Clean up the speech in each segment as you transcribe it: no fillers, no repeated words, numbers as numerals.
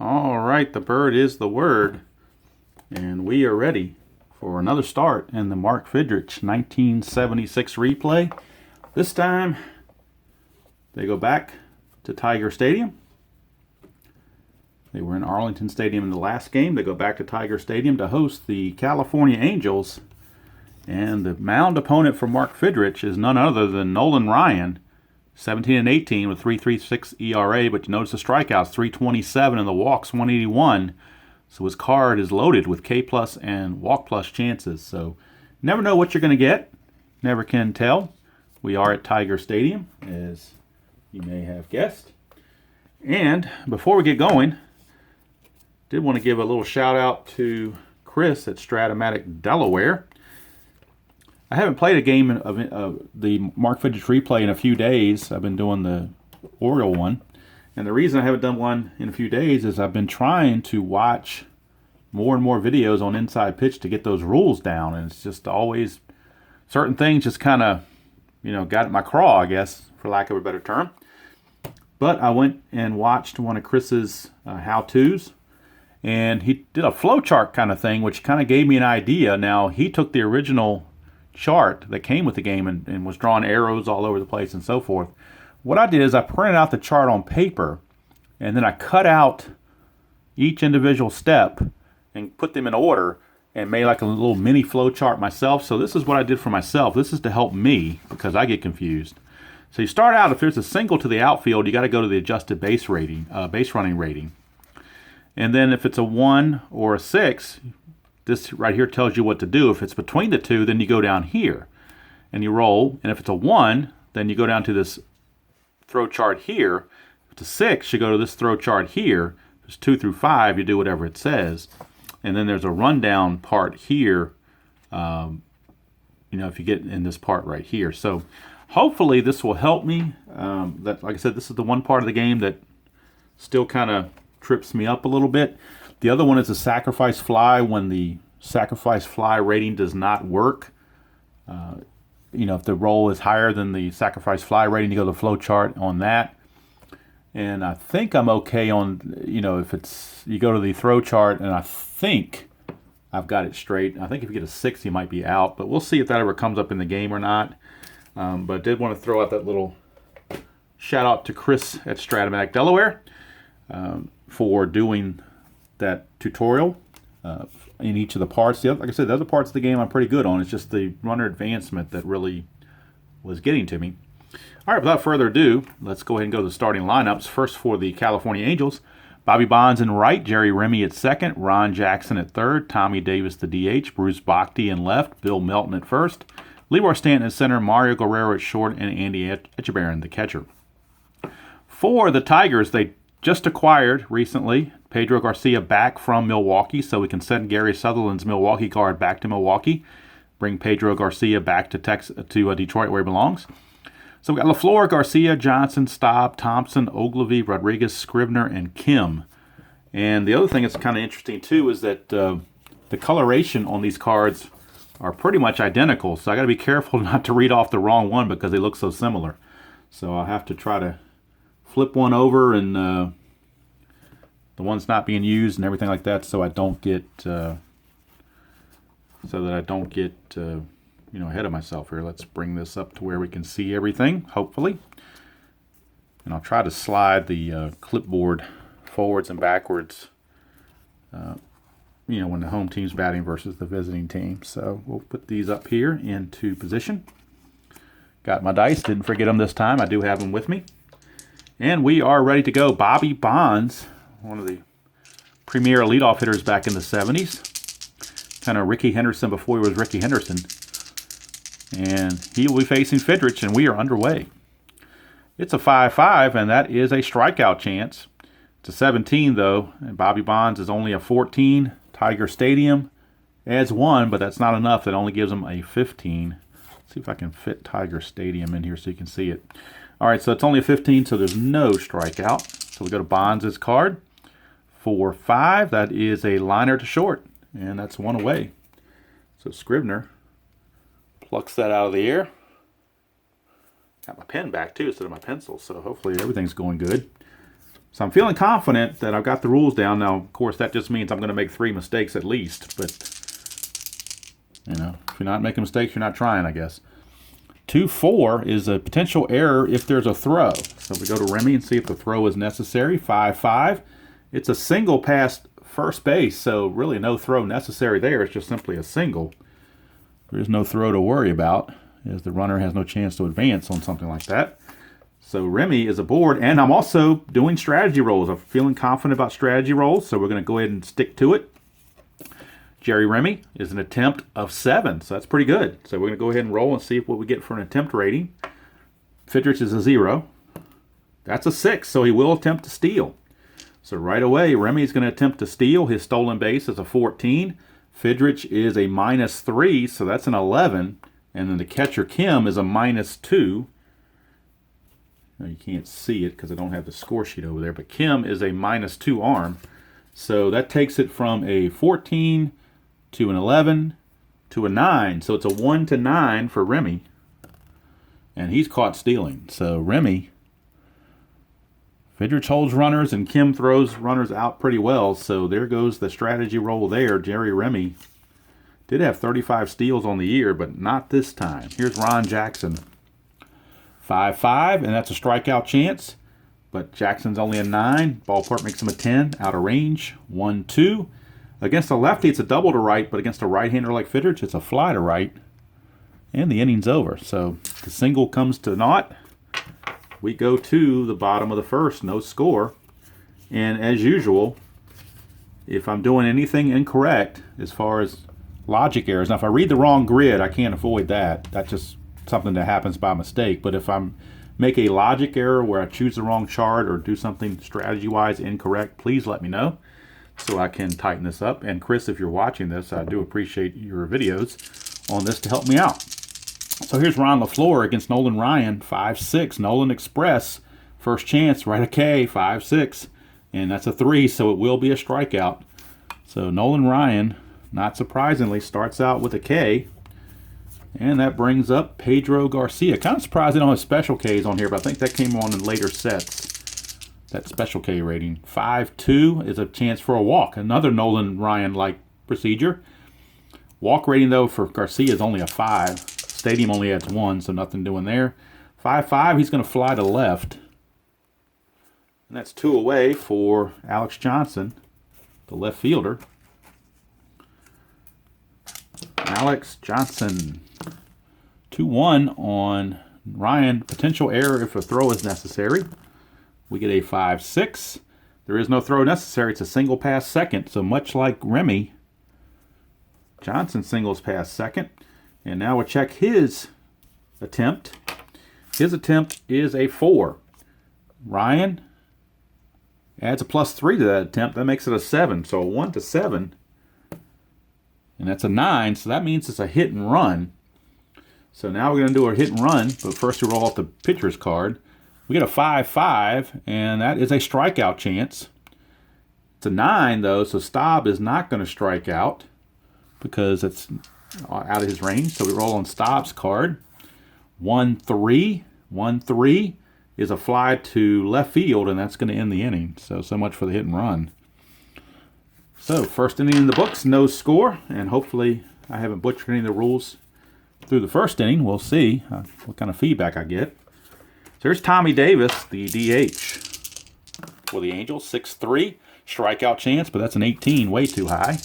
All right, the bird is the word, and we are ready for another start in the Mark Fidrych 1976 replay. This time, they go back to Tiger Stadium. They were in Arlington Stadium in the last game. They go back to Tiger Stadium to host the California Angels, and the mound opponent for Mark Fidrych is none other than Nolan Ryan, 17-18 with 3.36 ERA, but you notice the strikeouts, 327, and the walks, 181. So his card is loaded with K+ and walk plus chances. So never know what you're going to get. Never can tell. We are at Tiger Stadium, as you may have guessed. And before we get going, did want to give a little shout out to Chris at Stratomatic, Delaware. I haven't played a game of the Mark Fidrych replay in a few days. I've been doing the Oriole one. And the reason I haven't done one in a few days is I've been trying to watch more and more videos on Inside Pitch to get those rules down. And it's just always certain things just kind of, got at my craw, I guess, for lack of a better term. But I went and watched one of Chris's how-tos. And he did a flowchart kind of thing, which kind of gave me an idea. Now, he took the original chart that came with the game and was drawing arrows all over the place and so forth. What I did is I printed out the chart on paper, and then I cut out each individual step and put them in order and made like a little mini flow chart myself. So this is what I did for myself. This is to help me because I get confused. So you start out, if there's a single to the outfield, you got to go to the adjusted base running rating. And then if it's a 1 or a 6, this right here tells you what to do. If it's between the two, then you go down here and you roll. And if it's a 1, then you go down to this throw chart here. If it's a 6, you go to this throw chart here. If it's 2 through 5, you do whatever it says. And then there's a rundown part here, if you get in this part right here. So hopefully this will help me. Like I said, this is the one part of the game that still kind of trips me up a little bit. The other one is a sacrifice fly. When the sacrifice fly rating does not work, if the roll is higher than the sacrifice fly rating, you go to the flow chart on that. And I think I'm okay on, if it's, you go to the throw chart, and I think I've got it straight. I think if you get a 6, you might be out, but we'll see if that ever comes up in the game or not. But I did want to throw out that little shout out to Chris at Stratomatic, Delaware, for doing that tutorial in each of the parts. Like I said, the other parts of the game I'm pretty good on. It's just the runner advancement that really was getting to me. All right, without further ado, let's go ahead and go to the starting lineups. First for the California Angels, Bobby Bonds in right, Jerry Remy at second, Ron Jackson at third, Tommy Davis the DH, Bruce Bhakti in left, Bill Melton at first, Leroy Stanton at center, Mario Guerrero at short, and Andy Etchebarren the catcher. For the Tigers, they just acquired recently Pedro Garcia back from Milwaukee, so we can send Gary Sutherland's Milwaukee card back to Milwaukee, bring Pedro Garcia back to Detroit where he belongs. So we got LaFleur, Garcia, Johnson, Staub, Thompson, Ogilvy, Rodriguez, Scribner, and Kim. And the other thing that's kind of interesting too is that the coloration on these cards are pretty much identical. So I got to be careful not to read off the wrong one because they look so similar. So I'll have to try to flip one over and the one's not being used and everything like that, so I don't get ahead of myself here. Let's bring this up to where we can see everything, hopefully. And I'll try to slide the clipboard forwards and backwards, when the home team's batting versus the visiting team. So we'll put these up here into position. Got my dice, didn't forget them this time. I do have them with me. And we are ready to go. Bobby Bonds, one of the premier leadoff hitters back in the 70s. Kind of Ricky Henderson before he was Ricky Henderson. And he will be facing Fidrych, and we are underway. It's a 5-5, and that is a strikeout chance. It's a 17, though, and Bobby Bonds is only a 14. Tiger Stadium adds 1, but that's not enough. That only gives him a 15. Let's see if I can fit Tiger Stadium in here so you can see it. All right, so it's only a 15, so there's no strikeout. So we go to Bonds' card. 4-5, that is a liner to short, and that's one away. So Scrivener plucks that out of the air. Got my pen back too instead of my pencil, so hopefully everything's going good. So I'm feeling confident that I've got the rules down. Now, of course, that just means I'm going to make 3 mistakes at least, but you know, if you're not making mistakes, you're not trying, I guess. 2-4 is a potential error if there's a throw. So we go to Remy and see if the throw is necessary. 5-5. It's a single past first base, so really no throw necessary there. It's just simply a single. There is no throw to worry about, as the runner has no chance to advance on something like that. So Remy is aboard, and I'm also doing strategy rolls. I'm feeling confident about strategy rolls, so we're going to go ahead and stick to it. Jerry Remy is an attempt of 7, so that's pretty good. So we're going to go ahead and roll and see what we get for an attempt rating. Fidrych is a 0. That's a 6, so he will attempt to steal. So right away, Remy is going to attempt to steal. His stolen base is a 14. Fidrych is a -3, so that's an 11. And then the catcher, Kim, is a -2. Now you can't see it because I don't have the score sheet over there, but Kim is a -2 arm. So that takes it from a 14 to an 11 to a 9. So it's a 1 to 9 for Remy. And he's caught stealing. So Remy, Fidrych holds runners and Kim throws runners out pretty well. So there goes the strategy roll there. Jerry Remy did have 35 steals on the year, but not this time. Here's Ron Jackson. 5-5, and that's a strikeout chance. But Jackson's only a 9. Ballpark makes him a 10. Out of range. 1-2. Against a lefty, it's a double to right, but against a right-hander like Fidrych, it's a fly to right. And the inning's over. So the single comes to naught. We go to the bottom of the first, no score. And as usual, if I'm doing anything incorrect as far as logic errors, now if I read the wrong grid, I can't avoid that. That's just something that happens by mistake. But if I'm make a logic error where I choose the wrong chart or do something strategy-wise incorrect, please let me know so I can tighten this up. And Chris, if you're watching this, I do appreciate your videos on this to help me out. So here's Ron LaFleur against Nolan Ryan, 5-6. Nolan Express, first chance, right a K, 5-6. And that's a 3, so it will be a strikeout. So Nolan Ryan, not surprisingly, starts out with a K. And that brings up Pedro Garcia. Kind of surprised they don't have special Ks on here, but I think that came on in later sets. That special K rating. 5-2 is a chance for a walk. Another Nolan Ryan-like procedure. Walk rating, though, for Garcia is only a 5. Stadium only adds 1, so nothing doing there. 5-5, he's going to fly to left. And that's 2 away for Alex Johnson, the left fielder. Alex Johnson. 2-1 on Ryan. Potential error if a throw is necessary. We get a 5-6. There is no throw necessary. It's a single pass second. So much like Remy, Johnson singles past second. And now we'll check his attempt. His attempt is a 4. Ryan adds a +3 to that attempt. That makes it a 7. So a 1 to 7. And that's a 9. So that means it's a hit and run. So now we're going to do a hit and run. But first we roll off the pitcher's card. We get a 5-5. And that is a strikeout chance. It's a 9 though. So Staub is not going to strike out because it's out of his range. So we roll on Staub's card. 1-3. 1-3 is a fly to left field, and that's going to end the inning. So much for the hit and run. So first inning in the books, no score, and hopefully I haven't butchered any of the rules through the first inning. We'll see what kind of feedback I get. So here's Tommy Davis, the DH for the Angels. 6-3, strikeout chance, but that's an 18, way too high.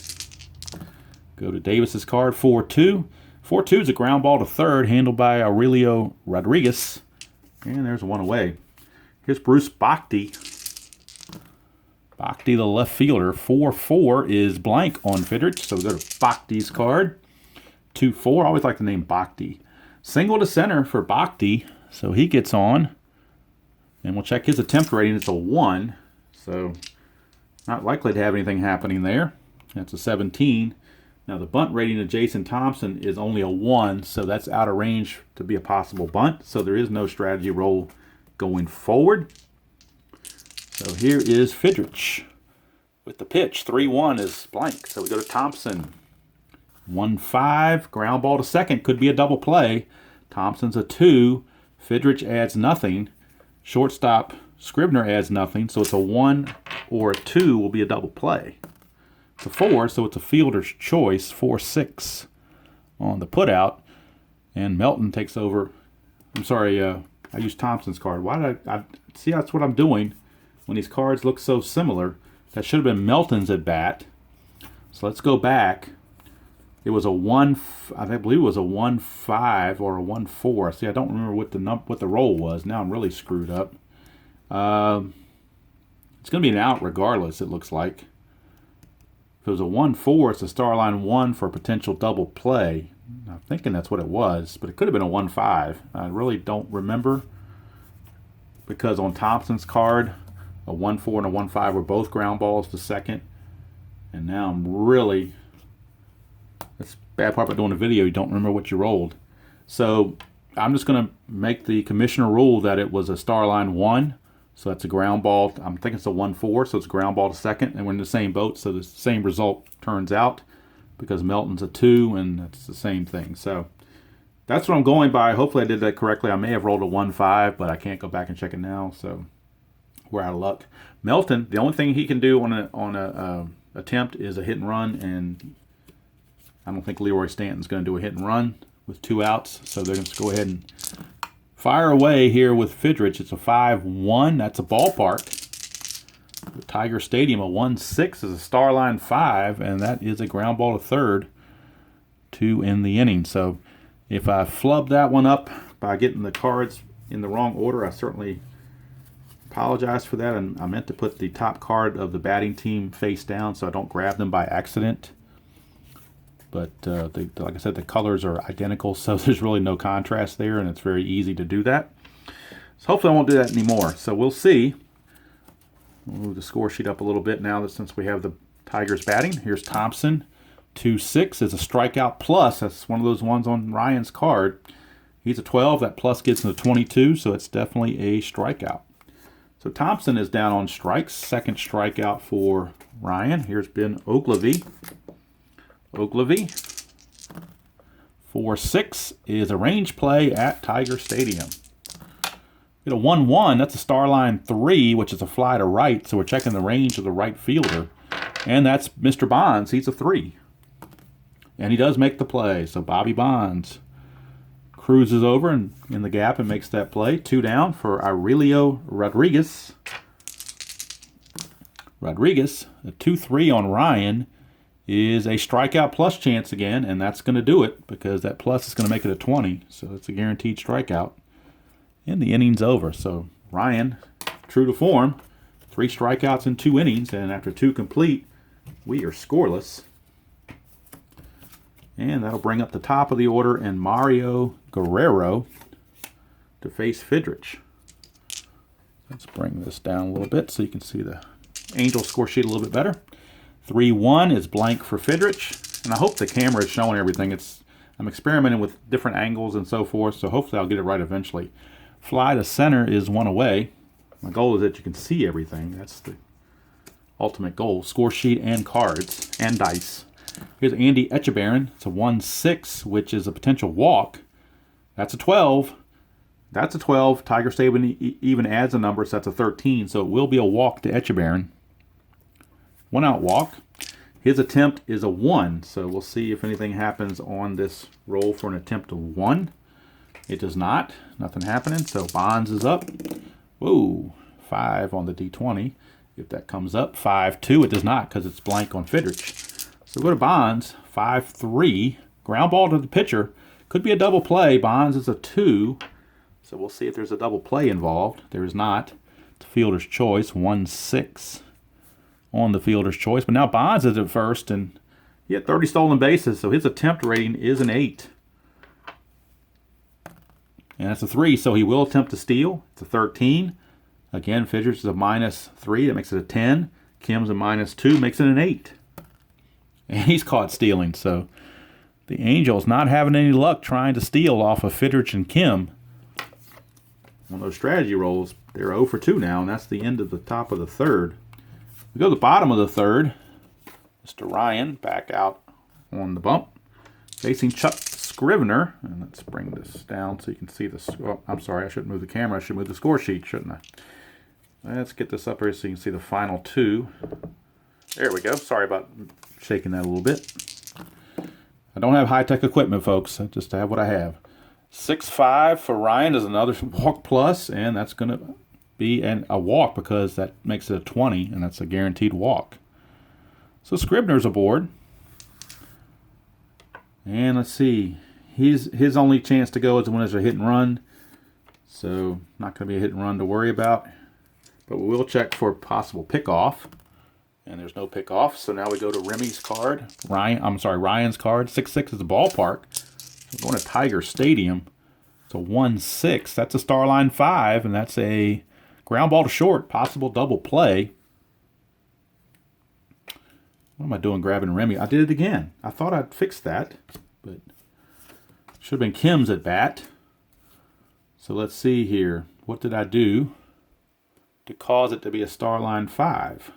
Go to Davis's card, 4-2. 4-2 is a ground ball to third, handled by Aurelio Rodriguez. And there's 1 away. Here's Bruce Bhakti. Bhakti, the left fielder. 4-4 is blank on Fidrych, so we go to Bhakti's card. 2-4, I always like the name Bhakti. Single to center for Bhakti, so he gets on. And we'll check his attempt rating. It's a 1, so not likely to have anything happening there. That's a 17. Now the bunt rating of Jason Thompson is only a 1, so that's out of range to be a possible bunt. So there is no strategy roll going forward. So here is Fidrych with the pitch. 3-1 is blank. So we go to Thompson. 1-5, ground ball to second. Could be a double play. Thompson's a 2. Fidrych adds nothing. Shortstop Scribner adds nothing. So it's a 1 or a 2 will be a double play. It's a 4, so it's a fielder's choice. 4-6 on the putout. And Melton takes over. I'm sorry, I used Thompson's card. Why did I see, that's what I'm doing when these cards look so similar. That should have been Melton's at bat. So let's go back. It was a 1, I believe it was a 1-5 or a 1-4. See, I don't remember what the roll was. Now I'm really screwed up. It's going to be an out regardless, it looks like. If it was a 1-4, it's a star line 1 for a potential double play. I'm thinking that's what it was, but it could have been a 1-5. I really don't remember, because on Thompson's card, a 1-4 and a 1-5 were both ground balls to second. And now I'm really, that's the bad part about doing a video, you don't remember what you rolled. So I'm just going to make the commissioner rule that it was a star line 1. So that's a ground ball. I'm thinking it's a 1-4, so it's a ground ball to second, and we're in the same boat, so the same result turns out, because Melton's a 2, and that's the same thing. So that's what I'm going by. Hopefully I did that correctly. I may have rolled a 1-5, but I can't go back and check it now, so we're out of luck. Melton, the only thing he can do on a attempt is a hit and run, and I don't think Leroy Stanton's going to do a hit and run with 2 outs, so they're going to go ahead and fire away here with Fidrych. It's a 5-1. That's a ballpark. The Tiger Stadium, a 1-6 is a star line 5, and that is a ground ball to third to end the inning. So if I flub that one up by getting the cards in the wrong order, I certainly apologize for that. And I meant to put the top card of the batting team face down so I don't grab them by accident. But like I said, the colors are identical, so there's really no contrast there, and it's very easy to do that. So hopefully I won't do that anymore. So we'll see. We'll move the score sheet up a little bit now, that since we have the Tigers batting. Here's Thompson. 2-6 is a strikeout plus. That's one of those ones on Ryan's card. He's a 12. That plus gets into 22, so it's definitely a strikeout. So Thompson is down on strikes. Second strikeout for Ryan. Here's Ben Oglivie. 4-6 is a range play at Tiger Stadium. Get a 1-1, that's a star line 3, which is a fly to right, so we're checking the range of the right fielder. And that's Mr. Bonds, he's a 3. And he does make the play, so Bobby Bonds cruises over and in the gap and makes that play. 2 down for Aurelio Rodriguez. A 2-3 on Ryan is a strikeout plus chance again, and that's going to do it, because that plus is going to make it a 20, so it's a guaranteed strikeout. And the inning's over. So Ryan, true to form, 3 strikeouts in 2 innings, and after 2 complete, we are scoreless. And that'll bring up the top of the order and Mario Guerrero to face Fidrych. Let's bring this down a little bit so you can see the Angel score sheet a little bit better. 3-1 is blank for Fidrych, and I hope the camera is showing everything. I'm experimenting with different angles and so forth, so hopefully I'll get it right eventually. Fly to center is 1 away. My goal is that you can see everything. That's the ultimate goal. Score sheet and cards and dice. Here's Andy Etchebarren. It's a 1-6, which is a potential walk. That's a 12. That's a 12. Tiger Stadium even adds a number, so that's a 13. So it will be a walk to Etchebarren. 1 out walk. His attempt is a 1, so we'll see if anything happens on this roll for an attempt of 1. It does not. Nothing happening, so Bonds is up. Whoa, 5 on the D20. If that comes up, 5-2. It does not, because it's blank on Fidrych. So go to Bonds, 5-3. Ground ball to the pitcher. Could be a double play. Bonds is a 2, so we'll see if there's a double play involved. There is not. It's a fielder's choice, 1-6. On the fielder's choice, but now Bonds is at first, and he had 30 stolen bases, so his attempt rating is an 8. And that's a 3, so he will attempt to steal. It's a 13. Again, Fidrych is a -3, that makes it a 10. Kim's a -2, makes it an 8. And he's caught stealing, so the Angels not having any luck trying to steal off of Fidrych and Kim. on those strategy rolls. They're 0 for 2 now, and that's the end of the top of the third. We go to the bottom of the third. Mr. Ryan back out on the bump, facing Chuck Scrivener. And let's bring this down so you can see the. Oh, I'm sorry, I shouldn't move the camera. I should move the score sheet, shouldn't I? Let's get this up here so you can see the final two. There we go. Sorry about shaking that a little bit. I don't have high-tech equipment, folks. I just have what I have. 6-5 for Ryan is another walk plus, and that's going to be a walk because that makes it a 20, and that's a guaranteed walk. So Scribner's aboard. And let's see. His only chance to go is when there's a hit and run. So not going to be a hit and run to worry about. But we will check for possible pickoff. And there's no pickoff. So now we go to Remy's card. Ryan's card. 6-6 is the ballpark. We're going to Tiger Stadium. It's a 1-6. That's a star line 5, and that's a ground ball to short, possible double play. What am I doing grabbing Remy? I did it again. I thought I'd fixed that, but should have been Kim's at bat. So let's see here. What did I do to cause it to be a star line 5?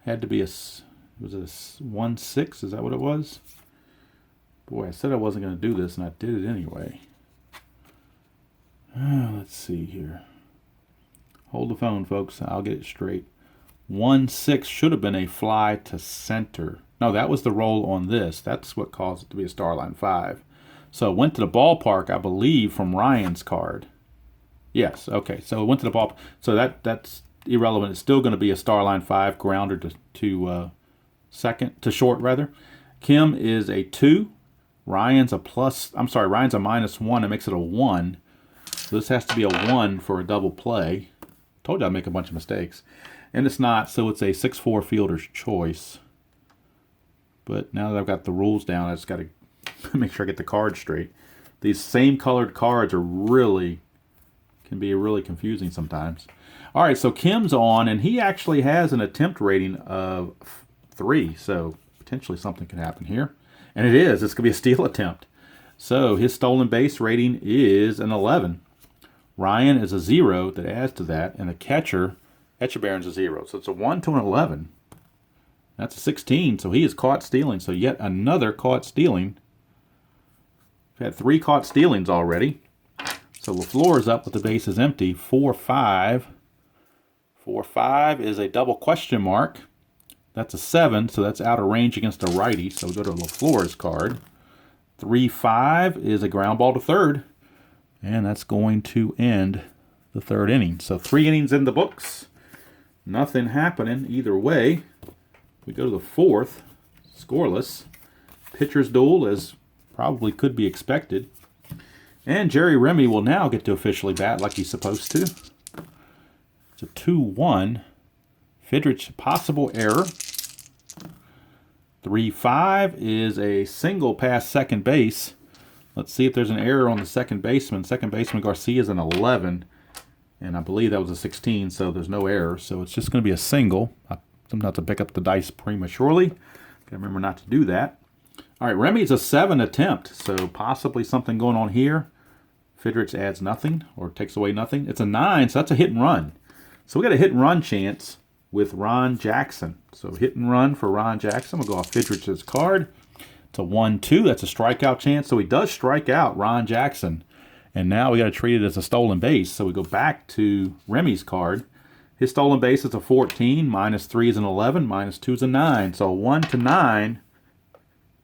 Had to be was it a 1-6? Is that what it was? Boy, I said I wasn't going to do this, and I did it anyway. Let's see here. Hold the phone, folks. I'll get it straight. 1-6 should have been a fly to center. No, that was the roll on this. That's what caused it to be a star line 5. So it went to the ballpark, I believe, from Ryan's card. Yes, okay. So it went to the ballpark. So that's irrelevant. It's still going to be a star line 5, grounder to short rather. Kim is a 2. Ryan's a -1. It makes it a 1. So this has to be a 1 for a double play. Told you I'd make a bunch of mistakes. And it's not, so it's a 6-4 fielder's choice. But now that I've got the rules down, I just got to make sure I get the cards straight. These same colored cards can be really confusing sometimes. All right, so Kim's on, and he actually has an attempt rating of 3, so potentially something can happen here. And it is. It's going to be a steal attempt. So his stolen base rating is an 11. Ryan is a 0 that adds to that, and the catcher, Etchebarren's a 0. So it's a 1 to an 11. That's a 16, so he is caught stealing. So yet another caught stealing. We've had 3 caught stealings already. So LaFleur is up with the bases empty. 4-5. 4-5 is a double question mark. That's a 7, so that's out of range against a righty. So we go to LaFleur's card. 3-5 is a ground ball to third. And that's going to end the third inning. So 3 innings in the books. Nothing happening either way. We go to the fourth. Scoreless. Pitcher's duel, as probably could be expected. And Jerry Remy will now get to officially bat like he's supposed to. It's a 2-1. Fidrych, possible error. 3-5 is a single past second base. Let's see if there's an error on the second baseman. Second baseman Garcia is an 11, and I believe that was a 16, so there's no error. So it's just going to be a single. I sometimes have to pick up the dice prematurely. Got to remember not to do that. All right, Remy's a 7 attempt, so possibly something going on here. Fidrych adds nothing or takes away nothing. It's a 9, so that's a hit and run. So we got a hit and run chance with Ron Jackson. So hit and run for Ron Jackson. We'll go off Fidrich's card. It's a 1-2. That's a strikeout chance. So he does strike out Ron Jackson. And now we got to treat it as a stolen base. So we go back to Remy's card. His stolen base is a 14. -3 is an 11. -2 is a 9. So a 1 to 9.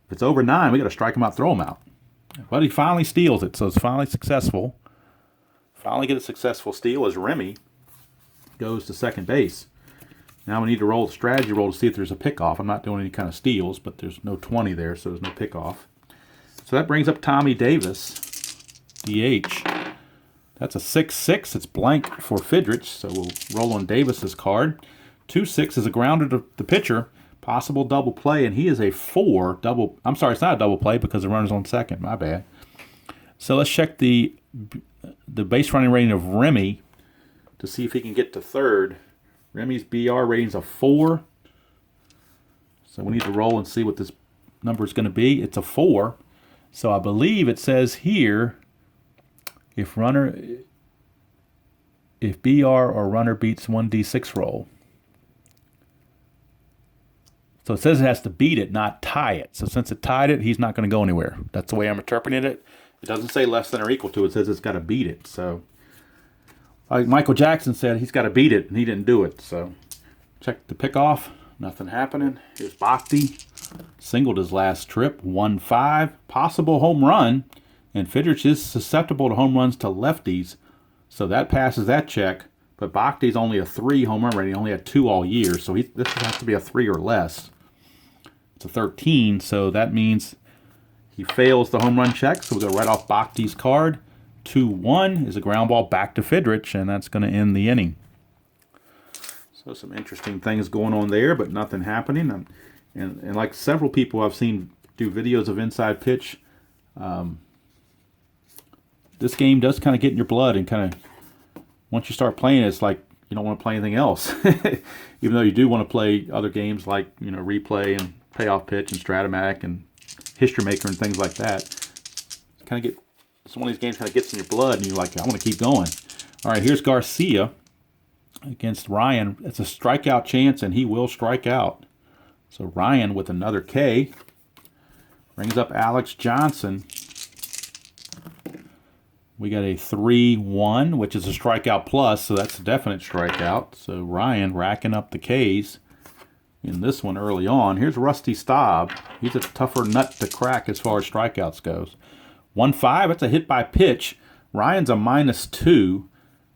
If it's over 9, we got to strike him out, throw him out. But he finally steals it. So it's finally successful. Finally get a successful steal as Remy goes to second base. Now we need to roll the strategy roll to see if there's a pickoff. I'm not doing any kind of steals, but there's no 20 there, so there's no pickoff. So that brings up Tommy Davis, DH. That's a 6-6. It's blank for Fidrych, so we'll roll on Davis's card. 2-6 is a grounder to the pitcher. Possible double play, and he is a 4. I'm sorry, it's not a double play because the runner's on second. My bad. So let's check the base running rating of Remy to see if he can get to third. Remy's BR rating's a 4. So we need to roll and see what this number is going to be. It's a 4. So I believe it says here If BR or runner beats 1d6 roll. So it says it has to beat it, not tie it. So since it tied it, he's not going to go anywhere. That's the way I'm interpreting it. It doesn't say less than or equal to. It says it's got to beat it. So like Michael Jackson said, he's got to beat it, and he didn't do it. So check the pick off. Nothing happening. Here's Bhakti. Singled his last trip. 1-5. Possible home run. And Fidrych is susceptible to home runs to lefties. So that passes that check. But Bhakti's only a 3 home run rating. He only had 2 all year. So this has to be a 3 or less. It's a 13. So that means he fails the home run check. So we'll go right off Bhakti's card. 2-1 is a ground ball back to Fidrych. And that's going to end the inning. So some interesting things going on there, but nothing happening. And like several people I've seen do videos of inside pitch, this game does kind of get in your blood, and kind of once you start playing it, it's like you don't want to play anything else. Even though you do want to play other games like, you know, replay and payoff pitch and Stratomatic and History Maker and things like that. It's one of these games kind of gets in your blood, and you're like, I want to keep going. All right, here's Garcia against Ryan. It's a strikeout chance, and he will strike out. So Ryan with another K brings up Alex Johnson. We got a 3-1, which is a strikeout plus, so that's a definite strikeout. So Ryan racking up the Ks in this one early on. Here's Rusty Staub. He's a tougher nut to crack as far as strikeouts goes. 1-5, it's a hit by pitch. Ryan's a -2,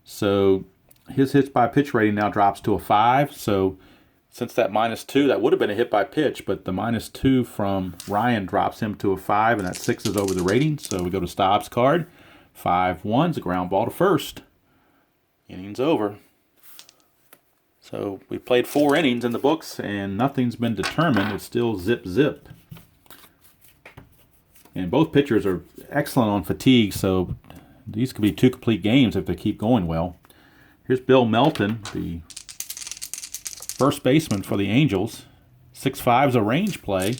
so his hits by pitch rating now drops to a 5. So since that -2, that would have been a hit by pitch, but the -2 from Ryan drops him to a 5, and that 6 is over the rating. So we go to Staub's card. 5-1's a ground ball to first. Inning's over. So we played 4 innings in the books, and nothing's been determined. It's still zip. And both pitchers are excellent on fatigue, so these could be 2 complete games if they keep going well. Here's Bill Melton, the first baseman for the Angels. 6-5 is a range play.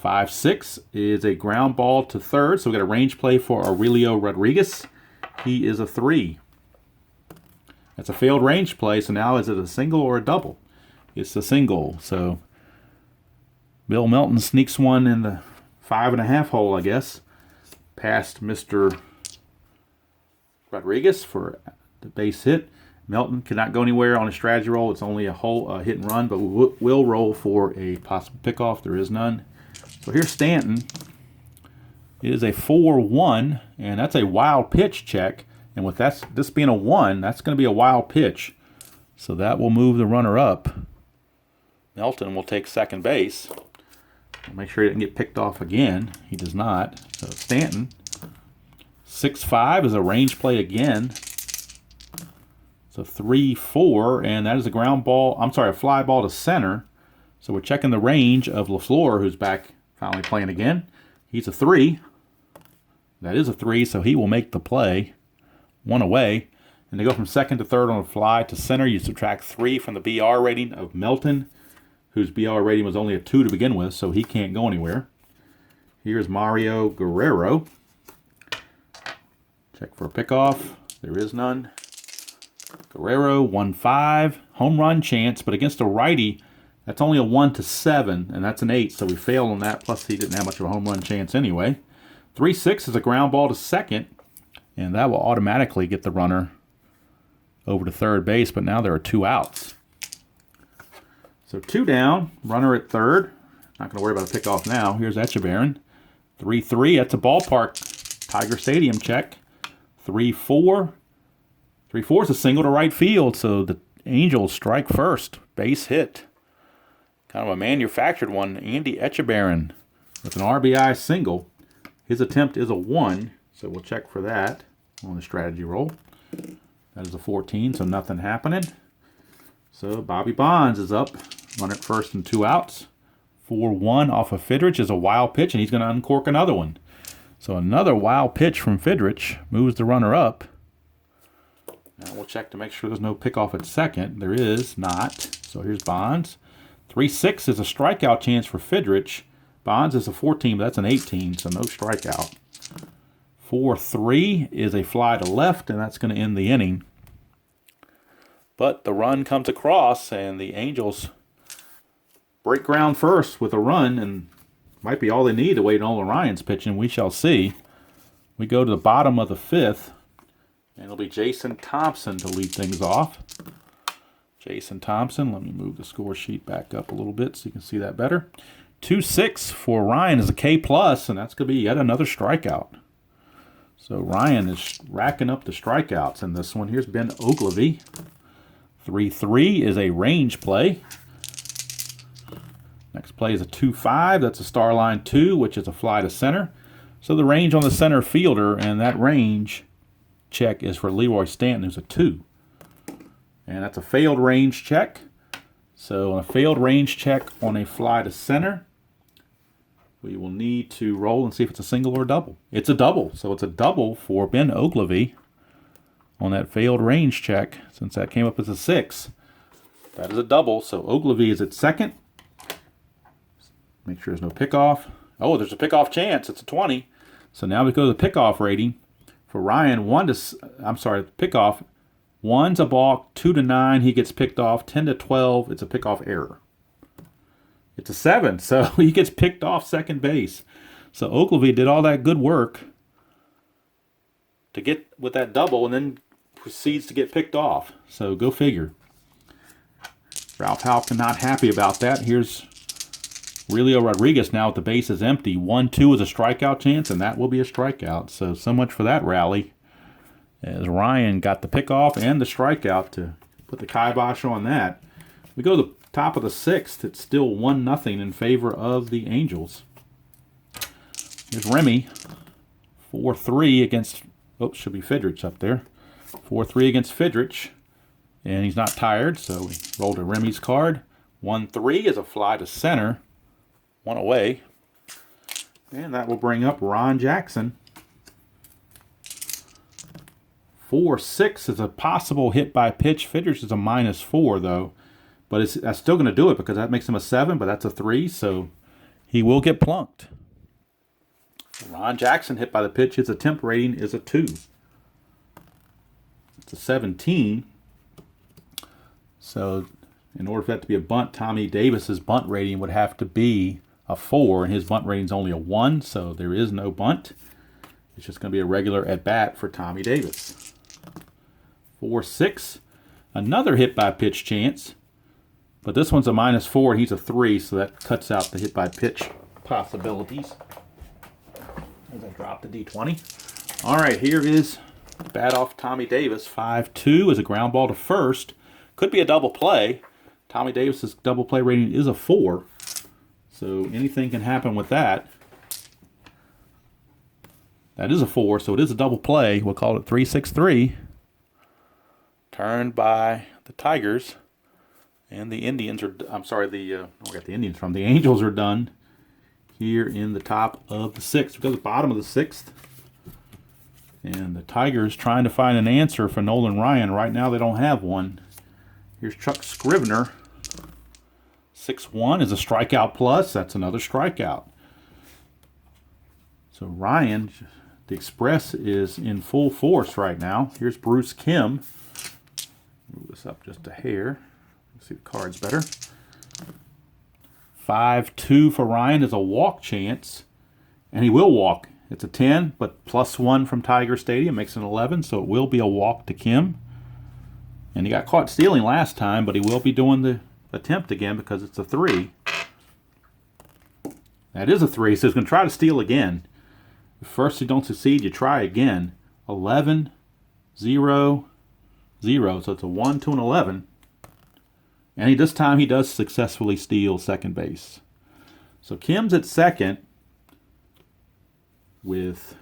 5-6 is a ground ball to third. So we got a range play for Aurelio Rodriguez. He is a 3. That's a failed range play. So now is it a single or a double? It's a single. So Bill Melton sneaks one in the 5.5 hole, I guess, past Mr. Rodriguez for the base hit. Melton cannot go anywhere on a strategy roll. It's only a hit and run, but we will roll for a possible pickoff. There is none. So here's Stanton. It is a 4-1, and that's a wild pitch check. And with this being a 1, that's going to be a wild pitch. So that will move the runner up. Melton will take second base. I'll make sure he didn't get picked off again. He does not. So Stanton. 6-5 is a range play again. So 3-4, and that is a a fly ball to center. So we're checking the range of LaFleur, who's back finally playing again. He's a 3. That is a 3, so he will make the play. 1 away. And to go from second to third on a fly to center, you subtract 3 from the BR rating of Melton, whose BR rating was only a 2 to begin with, so he can't go anywhere. Here's Mario Guerrero. Check for a pickoff. There is none. Guerrero, 1-5. Home run chance, but against a righty, that's only a 1-7, and that's an 8, so we failed on that. Plus, he didn't have much of a home run chance anyway. 3-6 is a ground ball to second, and that will automatically get the runner over to third base, but now there are 2 outs. So 2 down, runner at third. Not going to worry about a pickoff now. Here's Echeverren. 3-3, that's a ballpark. Tiger Stadium check. 3-4. 3-4 is a single to right field, so the Angels strike first. Base hit. Kind of a manufactured one. Andy Echeverren with an RBI single. His attempt is a 1, so we'll check for that on the strategy roll. That is a 14, so nothing happening. So Bobby Bonds is up. Run at first and 2 outs. 4-1 off of Fidrych is a wild pitch, and he's going to uncork another one. So another wild pitch from Fidrych moves the runner up. Now we'll check to make sure there's no pickoff at second. There is not. So here's Bonds. 3-6 is a strikeout chance for Fidrych. Bonds is a 14, but that's an 18, so no strikeout. 4-3 is a fly to left, and that's going to end the inning. But the run comes across, and the Angels break ground first with a run, and might be all they need to wait on Nolan Ryan's pitching. We shall see. We go to the bottom of the 5th, and it'll be Jason Thompson to lead things off. Jason Thompson, let me move the score sheet back up a little bit so you can see that better. 2-6 for Ryan is a K+, and that's going to be yet another strikeout. So Ryan is racking up the strikeouts in this one. Here's Ben Ogilvy. 3-3 is a range play. Next play is a 2-5. That's a star line 2, which is a fly to center. So the range on the center fielder, and that range check is for Leroy Stanton, who's a 2. And that's a failed range check. So on a failed range check on a fly to center, we will need to roll and see if it's a single or a double. It's a double. So it's a double for Ben Ogilvy on that failed range check, since that came up as a 6. That is a double. So Ogilvy is at second. Make sure there's no pickoff. Oh, there's a pickoff chance. It's a 20. So now we go to the pickoff rating. For Ryan, pickoff. 1's a balk, 2 to 9, he gets picked off. 10 to 12, it's a pickoff error. It's a 7, so he gets picked off second base. So Ogilvy did all that good work to get with that double and then proceeds to get picked off. So go figure. Ralph Halkin not happy about that. Here's Relio Rodriguez now with the bases empty. 1-2 is a strikeout chance, and that will be a strikeout. So much for that rally, as Ryan got the pickoff and the strikeout to put the kibosh on that. We go to the top of the 6th. It's still 1-0 in favor of the Angels. Here's Remy. 4-3 against, should be Fidrych up there. 4-3 against Fidrych. And he's not tired, so we roll to Remy's card. 1-3 is a fly to center. 1 away. And that will bring up Ron Jackson. 4-6 is a possible hit by pitch. Fidrych is a -4, though. But that's still going to do it because that makes him a 7, but that's a 3, so he will get plunked. Ron Jackson hit by the pitch. His attempt rating is a 2. It's a 17. So in order for that to be a bunt, Tommy Davis's bunt rating would have to be a 4, and his bunt rating is only a 1, so there is no bunt. It's just going to be a regular at-bat for Tommy Davis. 4-6, another hit by pitch chance, but this one's a -4 and he's a 3, so that cuts out the hit by pitch possibilities. As I drop the D20. All right, here is bat off Tommy Davis. 5-2 is a ground ball to first. Could be a double play. Tommy Davis's double play rating is a 4, so anything can happen with that. That is a 4, so it is a double play. We'll call it 3-6-3. Turned by the Tigers, and the Indians are. I'm sorry, where I got the Indians from. The Angels are done here in the top of the 6th. We go to the bottom of the 6th, and the Tigers trying to find an answer for Nolan Ryan. Right now, they don't have one. Here's Chuck Scrivener. 6-1 is a strikeout plus. That's another strikeout. So Ryan, the Express, is in full force right now. Here's Bruce Kim. Move this up just a hair. See the cards better. 5-2 for Ryan is a walk chance, and he will walk. It's a 10, but +1 from Tiger Stadium makes an 11, so it will be a walk to Kim. And he got caught stealing last time, but he will be doing the attempt again because it's a 3. That is a 3, so he's going to try to steal again. If first you don't succeed, you try again. 11, 0, 0, so it's a 1 to an 11. And this time he does successfully steal second base. So Kim's at second with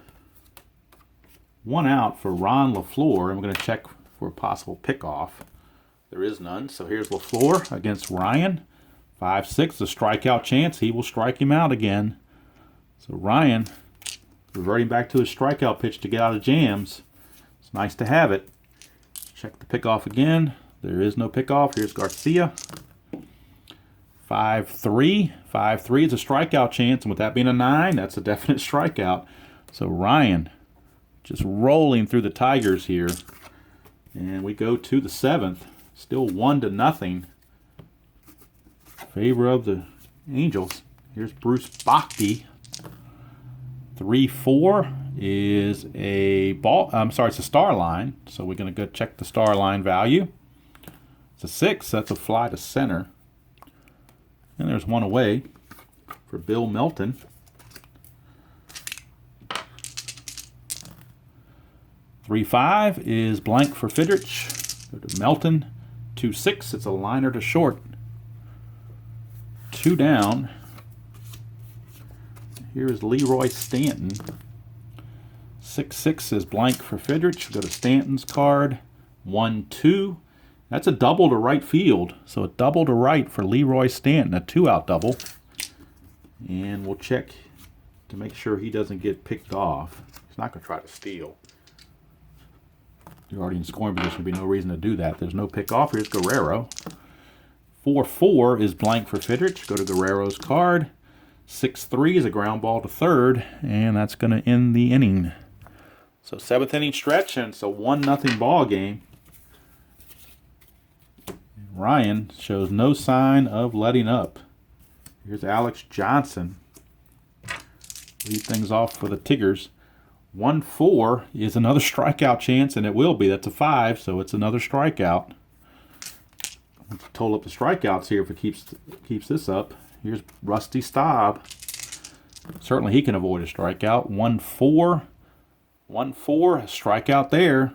1 out for Ron LaFleur. And we're going to check for a possible pickoff. There is none. So here's LaFleur against Ryan. 5-6, a strikeout chance. He will strike him out again. So Ryan reverting back to his strikeout pitch to get out of jams. It's nice to have it. Check the pickoff again. There is no pickoff. Here's Garcia. 5-3. 5-3 is a strikeout chance, and with that being a 9, that's a definite strikeout. So Ryan just rolling through the Tigers here. And we go to the 7th. Still 1-0. Favor of the Angels. Here's Bruce Bhakti. 3-4 is a ball. I'm sorry, it's a star line. So we're going to go check the star line value. It's a 6. That's a fly to center. And there's one away for Bill Melton. 3-5 is blank for Fidrych. Go to Melton. 2-6. It's a liner to short. 2 down. Here is Leroy Stanton. 6-6 is blank for Fidrych. Go to Stanton's card. 1-2. That's a double to right field. So a double to right for Leroy Stanton. A 2-out double. And we'll check to make sure he doesn't get picked off. He's not going to try to steal. You're already in scoring position. There'd be no reason to do that. There's no pick off. Here's Guerrero. 4-4 is blank for Fidrych. Go to Guerrero's card. 6-3 is a ground ball to third, and that's going to end the inning. So 7th inning stretch, and it's a 1-0 ball game. Ryan shows no sign of letting up. Here's Alex Johnson. Lead things off for the Tigers. 1-4 is another strikeout chance, and it will be. That's a 5, so it's another strikeout. Let's total up the strikeouts here if it keeps this up. Here's Rusty Staub. Certainly he can avoid a strikeout. 1-4. 1-4, a strikeout there.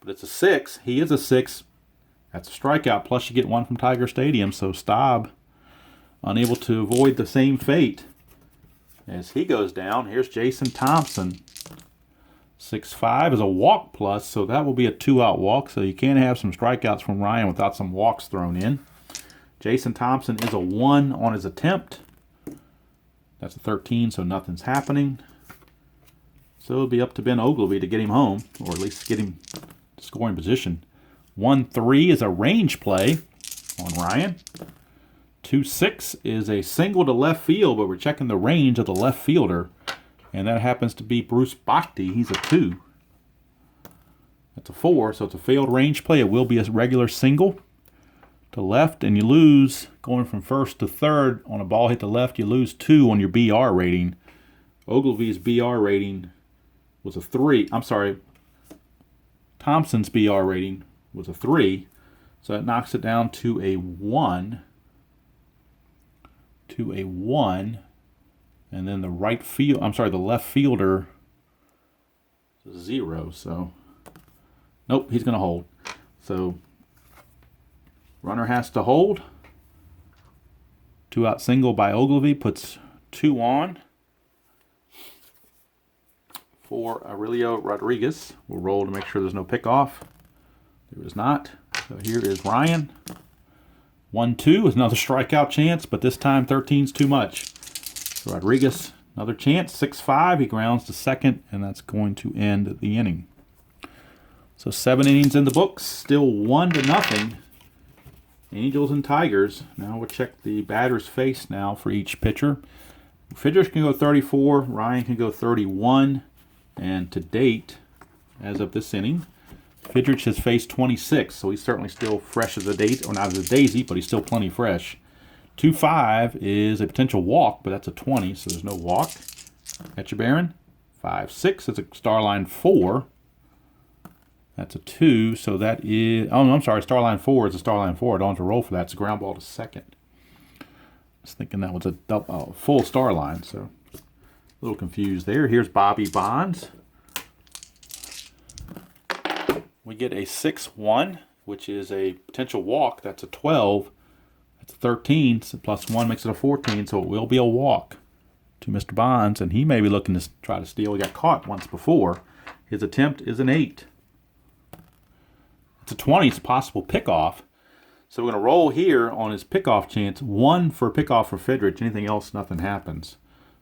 But it's a 6. He is a 6. That's a strikeout. Plus you get one from Tiger Stadium. So Staub unable to avoid the same fate. As he goes down, here's Jason Thompson. 6-5 is a walk plus, so that will be a 2-out walk. So you can have some strikeouts from Ryan without some walks thrown in. Jason Thompson is a 1 on his attempt. That's a 13, so nothing's happening. So it'll be up to Ben Ogilvy to get him home, or at least get him to scoring position. 1-3 is a range play on Ryan. 2-6 is a single to left field, but we're checking the range of the left fielder. And that happens to be Bruce Bhakti. He's a 2. That's a 4, so it's a failed range play. It will be a regular single to left, and you lose going from first to third on a ball hit to left. You lose 2 on your BR rating. Ogilvy's BR rating was a 3. I'm sorry. Thompson's BR rating was a 3, so that knocks it down to a 1. And then the the left fielder is a 0. So, nope, he's going to hold. So, runner has to hold. 2-out single by Ogilvy puts 2 on for Aurelio Rodriguez. We'll roll to make sure there's no pickoff. There is not. So here is Ryan. 1-2 is another strikeout chance, but this time 13's too much. So Rodriguez, another chance. 6-5, he grounds to second, and that's going to end the inning. So 7 innings in the books, still 1-0. Angels and Tigers. Now we'll check the batter's face now for each pitcher. Fidrych can go 34, Ryan can go 31, and to date, as of this inning, Fidrych has faced 26, so he's certainly still fresh as a daisy, or not as a daisy, but he's still plenty fresh. 2-5 is a potential walk, but that's a 20, so there's no walk. Etchebarren. 5-6 is a star line 4. That's a 2, so that is... Oh, no, I'm sorry, star line 4 is a star line 4. I don't have to roll for that. It's a ground ball to second. I was thinking that was a full star line, so a little confused there. Here's Bobby Bonds. We get a 6-1, which is a potential walk. That's a 12. That's a 13. So plus 1 makes it a 14, so it will be a walk to Mr. Bonds, and he may be looking to try to steal. He got caught once before. His attempt is an 8. It's a 20. It's a possible pickoff. So we're going to roll here on his pickoff chance. 1 for pickoff for Fidrych. Anything else, nothing happens.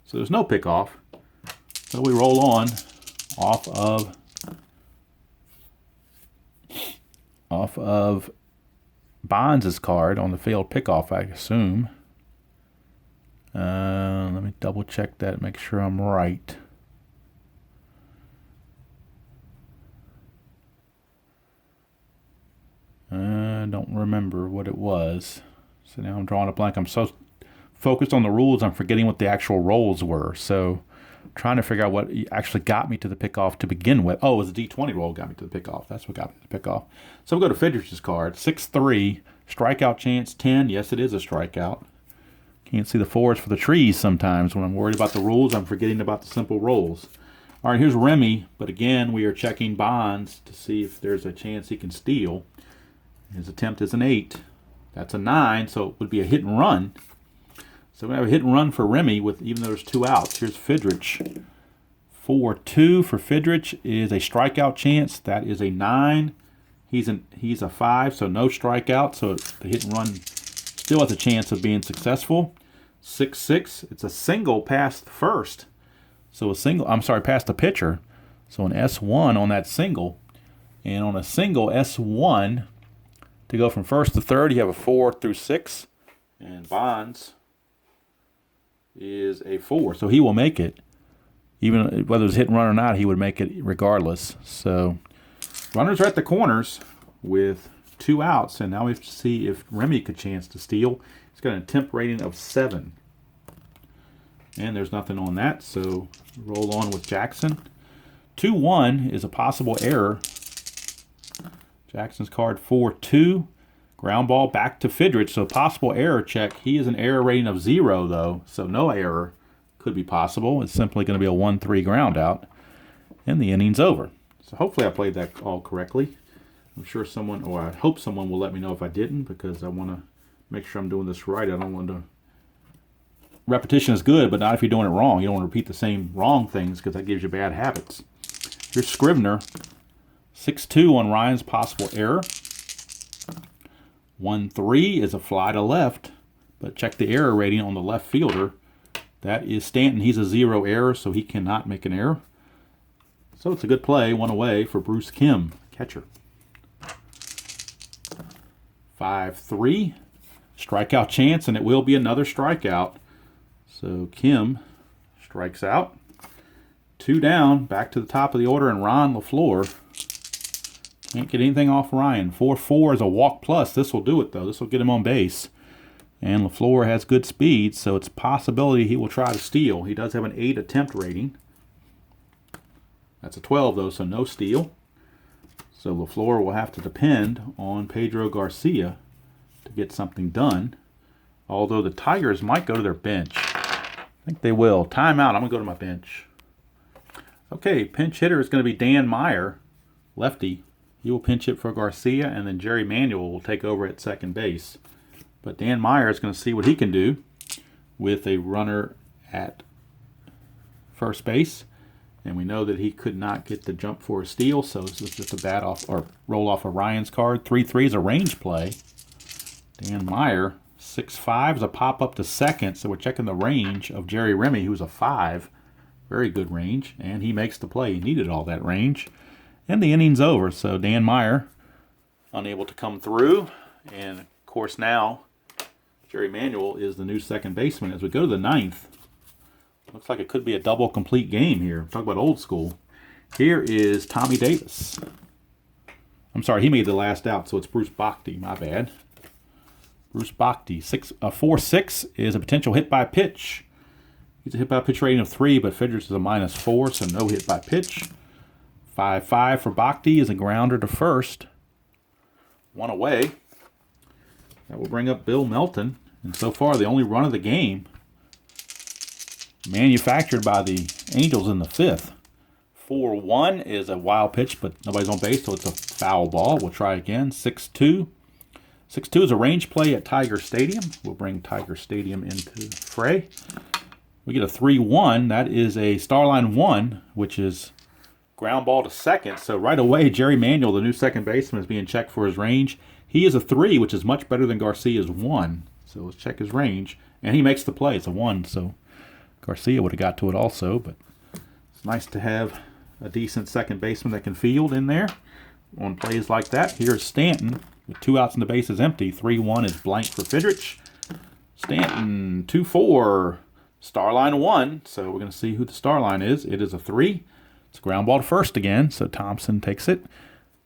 So there's no pickoff. So we roll on off of Bonds' card on the failed pickoff, I assume. Let me double check that, make sure I'm right. don't remember what it was. So now I'm drawing a blank. I'm so focused on the rules, I'm forgetting what the actual rolls were. So trying to figure out what actually got me to the pickoff to begin with. Oh, it was a D20 roll got me to the pickoff. That's what got me to the pickoff. So we'll go to Fidrych's card. 6-3. Strikeout chance 10. Yes, it is a strikeout. Can't see the forest for the trees sometimes. When I'm worried about the rules, I'm forgetting about the simple rolls. All right, here's Remy. But again, we are checking bonds to see if there's a chance he can steal. His attempt is an 8. That's a 9, so it would be a hit and run. So we have a hit and run for Remy, with even though there's 2 outs. Here's Fidrych. 4-2 for Fidrych is a strikeout chance. That is a 9. He's a 5, so no strikeout. So the hit and run still has a chance of being successful. 6-6. It's a single past the first. So past the pitcher. So an S1 on that single. And on a single S1, to go from first to third, you have a 4 through 6. And Bonds is a 4. So he will make it. Even whether it's hit and run or not, he would make it regardless. So runners are at the corners with 2 outs. And now we have to see if Remy could chance to steal. He's got an attempt rating of 7. And there's nothing on that, so roll on with Jackson. 2-1 is a possible error. Jackson's card 4-2. Ground ball back to Fidrych, so possible error check. He is an error rating of 0, though, so no error could be possible. It's simply going to be a 1-3 ground out, and the inning's over. So hopefully I played that all correctly. I'm sure someone, or I hope someone will let me know if I didn't, because I want to make sure I'm doing this right. I don't want to... Repetition is good, but not if you're doing it wrong. You don't want to repeat the same wrong things because that gives you bad habits. Here's Scrivener. 6-2 on Ryan's possible error. 1-3 is a fly to left, but check the error rating on the left fielder. That is Stanton. He's a 0 error, so he cannot make an error. So it's a good play, 1 away for Bruce Kim, catcher. 5-3. Strikeout chance, and it will be another strikeout. So Kim strikes out. 2 down, back to the top of the order, and Ron LaFleur. Can't get anything off Ryan. 4-4 is a walk plus. This will do it, though. This will get him on base. And LaFleur has good speed, so it's a possibility he will try to steal. He does have an 8 attempt rating. That's a 12, though, so no steal. So LaFleur will have to depend on Pedro Garcia to get something done. Although the Tigers might go to their bench. I think they will. Timeout. I'm going to go to my bench. Okay, pinch hitter is going to be Dan Meyer, lefty. He will pinch hit for Garcia, and then Jerry Manuel will take over at second base. But Dan Meyer is going to see what he can do with a runner at first base. And we know that he could not get the jump for a steal, so this is just a bat off or roll off of Ryan's card. 3-3 is a range play. Dan Meyer. 6-5 is a pop up to second, so we're checking the range of Jerry Remy, who's a 5. Very good range, and he makes the play. He needed all that range. And the inning's over, so Dan Meyer unable to come through. And, of course, now Jerry Manuel is the new second baseman. As we go to the 9th, looks like it could be a double complete game here. Talk about old school. Here is Tommy Davis. I'm sorry, he made the last out, so it's Bruce Bhakti. My bad. Bruce Bhakti. 4-6 is a potential hit by pitch. He's a hit by pitch rating of 3, but Fidrych is a -4, so no hit by pitch. 5-5 for Bhakti is a grounder to first. 1 away. That will bring up Bill Melton. And so far, the only run of the game manufactured by the Angels in the 5th. 4-1 is a wild pitch, but nobody's on base, so it's a foul ball. We'll try again. 6-2. 6-2 is a range play at Tiger Stadium. We'll bring Tiger Stadium into the fray. We get a 3-1. That is a Starline 1, which is ground ball to second. So right away, Jerry Manuel, the new second baseman, is being checked for his range. He is a 3, which is much better than Garcia's 1. So let's check his range. And he makes the play. It's a 1, so Garcia would have got to it also. But it's nice to have a decent second baseman that can field in there on plays like that. Here's Stanton. With 2 outs and the base is empty. 3-1 is blank for Fidrych. Stanton, 2-4. Starline 1. So we're going to see who the Starline is. It is a 3. It's a ground ball to first again. So Thompson takes it.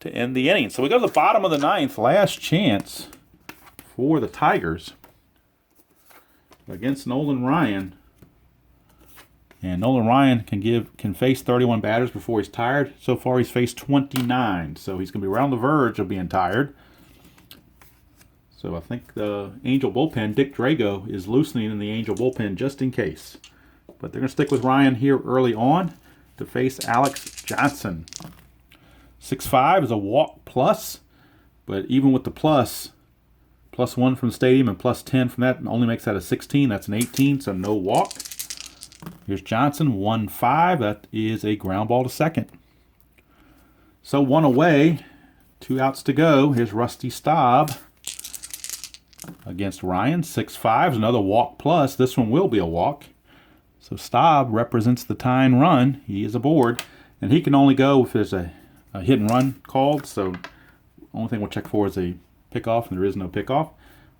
to end the inning. So we go to the bottom of the ninth, last chance for the Tigers against Nolan Ryan. And Nolan Ryan can face 31 batters before he's tired. So far he's faced 29, so he's going to be around the verge of being tired. So I think the Angel bullpen, Dick Drago, is loosening in the Angel bullpen just in case. But they're going to stick with Ryan here early on to face Alex Johnson. 6.5 is a walk plus, but even with the plus +1 from the stadium and +10 from that only makes that a 16. That's an 18, so no walk. Here's Johnson, 1-5. That is a ground ball to second. So 1 away, 2 outs to go. Here's Rusty Staub against Ryan. 6.5 is another walk plus. This one will be a walk. So Staub represents the tying run. He is aboard, and he can only go if there's a hit and run called. So only thing we'll check for is a pickoff, and there is no pickoff.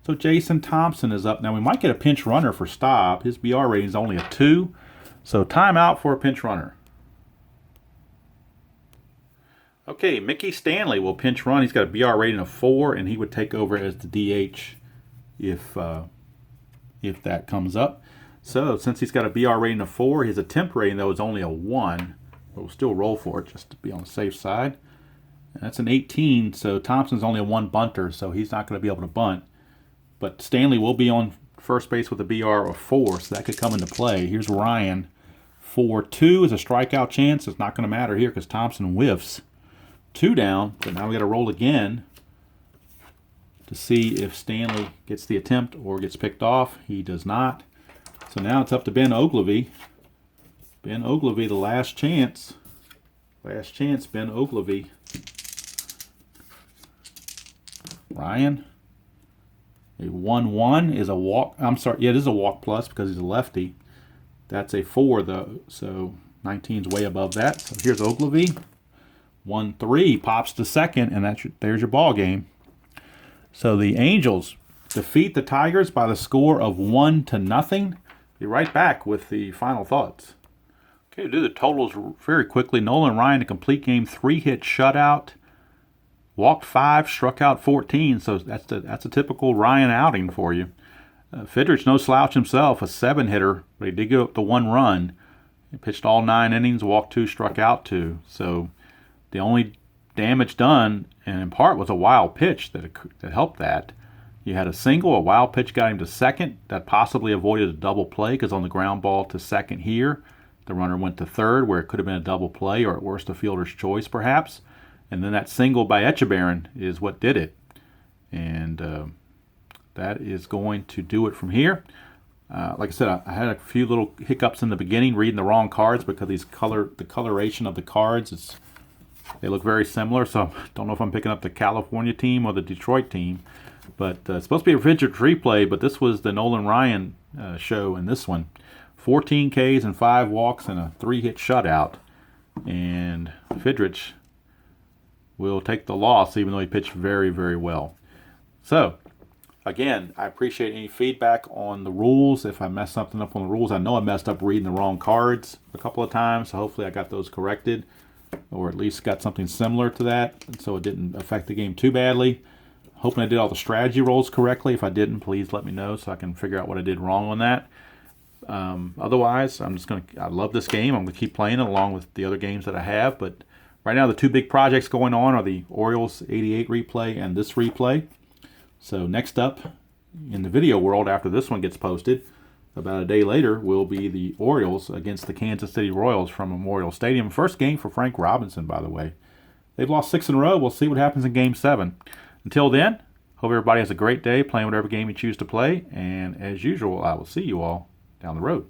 So Jason Thompson is up. Now we might get a pinch runner for Staub. His BR rating is only a 2. So timeout for a pinch runner. Okay, Mickey Stanley will pinch run. He's got a BR rating of 4, and he would take over as the DH if that comes up. So since he's got a BR rating of 4, his attempt rating though is only a 1. But we'll still roll for it just to be on the safe side. And that's an 18, so Thompson's only a 1 bunter, so he's not going to be able to bunt. But Stanley will be on first base with a BR of 4, so that could come into play. Here's Ryan. 4-2 is a strikeout chance. It's not going to matter here because Thompson whiffs. 2 down, but now we got to roll again to see if Stanley gets the attempt or gets picked off. He does not. So now it's up to Ben Ogilvy. Ben Ogilvy, the last chance. Last chance, Ben Ogilvy. Ryan. A 1-1 is a walk. I'm sorry, yeah, it is a walk plus because he's a lefty. That's a 4 though, so 19's way above that. So here's Ogilvy. 1-3 pops to second, and there's your ball game. So the Angels defeat the Tigers by the score of 1-0. Be right back with the final thoughts. Okay, do the totals very quickly. Nolan Ryan, a complete game, 3-hit shutout. Walked 5, struck out 14, so that's a typical Ryan outing for you. Fidrych, no slouch himself, a 7-hitter, but he did give up the 1 run. He pitched all 9 innings, walked 2, struck out 2. So the only damage done, and in part, was a wild pitch that helped that. You had a single, a wild pitch got him to second. That possibly avoided a double play because on the ground ball to second here, the runner went to third where it could have been a double play or at worst a fielder's choice perhaps. And then that single by Echebarren is what did it. And that is going to do it from here. Like I said, I had a few little hiccups in the beginning reading the wrong cards because the coloration of the cards, they look very similar. So I don't know if I'm picking up the California team or the Detroit team. But it's supposed to be a vintage replay, but this was the Nolan Ryan show in this one. 14 Ks and 5 walks and a 3-hit shutout. And Fidrych will take the loss even though he pitched very, very well. So, again, I appreciate any feedback on the rules. If I messed something up on the rules, I know I messed up reading the wrong cards a couple of times, so hopefully I got those corrected or at least got something similar to that so it didn't affect the game too badly. Hoping I did all the strategy rolls correctly. If I didn't, please let me know so I can figure out what I did wrong on that. Otherwise, I love this game. I'm going to keep playing it along with the other games that I have. But right now, the 2 big projects going on are the Orioles 88 replay and this replay. So next up in the video world, after this one gets posted, about a day later, will be the Orioles against the Kansas City Royals from Memorial Stadium. First game for Frank Robinson, by the way. They've lost 6 in a row. We'll see what happens in Game 7. Until then, hope everybody has a great day playing whatever game you choose to play. And as usual, I will see you all down the road.